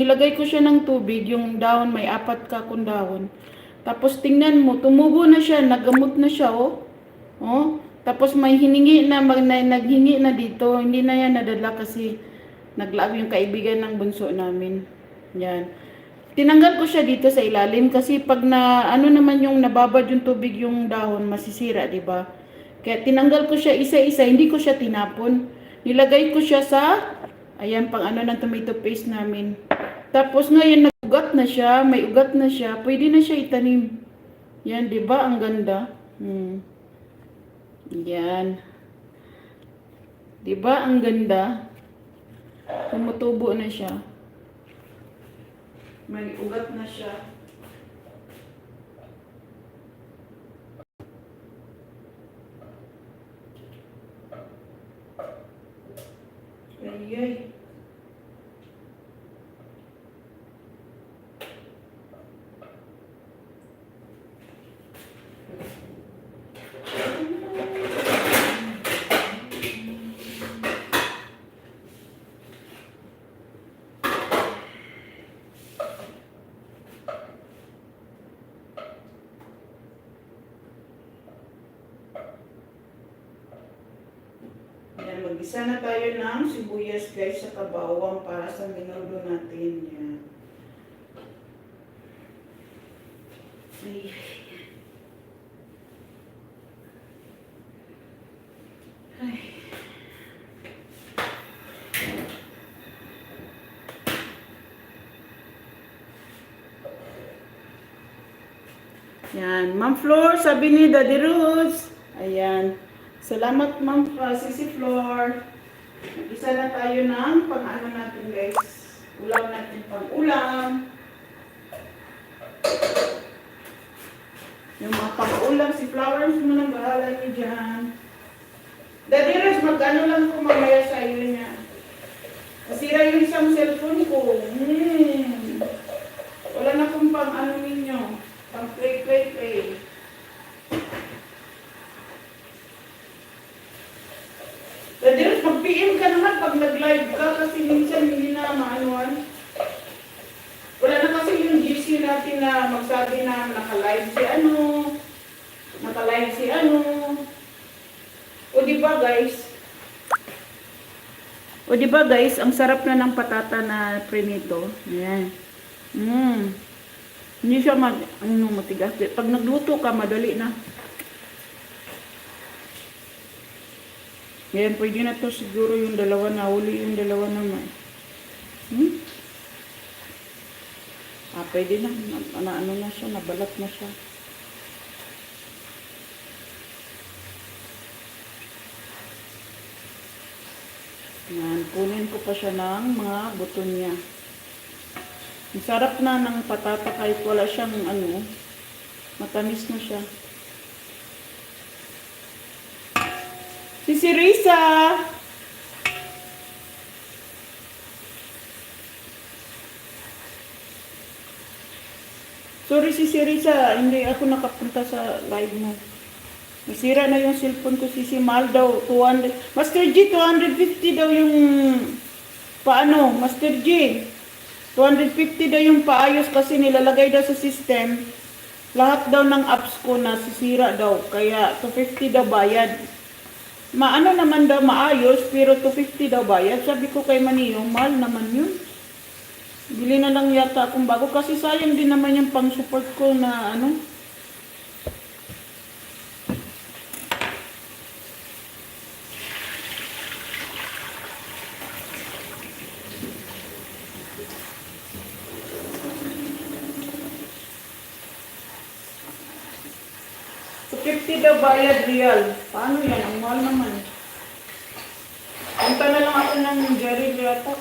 Nilagay ko siya ng tubig, yung dahon, may 4 kakong dahon. Tapos tingnan mo, tumubo na siya, nagamot na siya, oh. Oh, tapos may hiningi na, naghingi na dito. Hindi na yan nadala kasi naglaag yung kaibigan ng bunso namin. Yan. Tinanggal ko siya dito sa ilalim kasi pag na ano naman yung nababad yung tubig yung dahon, masisira, 'di ba? Kaya tinanggal ko siya isa-isa, hindi ko siya tinapon. Nilagay ko siya sa ayan pang ano ng tomato paste namin. Tapos ngayon nag-ugat na siya, may ugat na siya, pwede na siya itanim. Yan, 'di ba? Ang ganda. Yan. 'Di ba? Ang ganda. Tumutubo na siya. May ugat na siya. Ay. Yan, mag-isa na tayo ng sibuyas guys sa kabawang para sa menudo natin. Yan. Ay. Ay. Yan, Ma'am Flor, sabi ni Daddy Roots. Ayan. Salamat Ma'am Sisi Flor. Isa na tayo ng pang-ano natin guys. Ulam natin pang-ulam. Yung mga pang-ulam, si Flowers mo nang bahala niyo dyan. Daddy Roots, mag-ano lang ko mamaya sa iyo niya. Nasira yung isang cellphone ko. Wala na kong pang-ano ninyo. Pang-play. Daddy Roots, mag-PM ka naman pag nag-live ka kasi minsan hindi na maanuan. Wala na kasi yung GC natin na magsabi na naka-live si ano. Naka-live si ano. O diba guys? O diba guys, ang sarap na ng patata na prinito. Ayan. Hindi siya matigas. Pag nagluto ka, madali na. Ayan, pwede na to siguro yung dalawa na. Huli yung dalawa naman. Pwede na. Ano na siya, nabalat na siya. Yan, kunin ko pa siya ng mga buto niya. Ang sarap na ng patata kahit wala siyang ano, matamis na siya. Si Risa! Sorry si Risa, hindi ako nakapunta sa live mo. Nasira na yung cellphone ko, Sisi. Mahal daw, 200. Master G, 250 daw yung paano, Master G. 250 daw yung paayos kasi nilalagay daw sa system. Lahat daw ng apps ko na sisira daw. Kaya 250 daw bayad. Maano naman daw maayos, pero 250 daw bayad. Sabi ko kay Maniyong, mahal naman yun. Bili na lang yata akong bago kasi sayang din naman yung pang-support ko na ano. So 50 daw bayad real. Paano yan? Ang mahal naman. Punta na lang ako ng Jerry yata.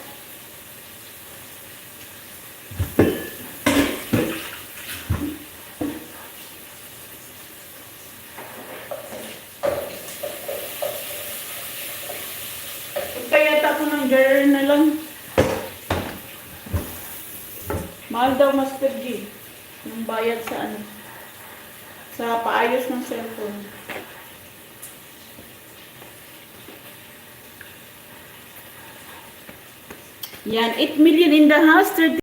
Punta yata ako ng Jerry na lang. Mahal daw Master G. Yung bayad sa ano. Sa paayos ng cellphone. Yan, 8 million in the house.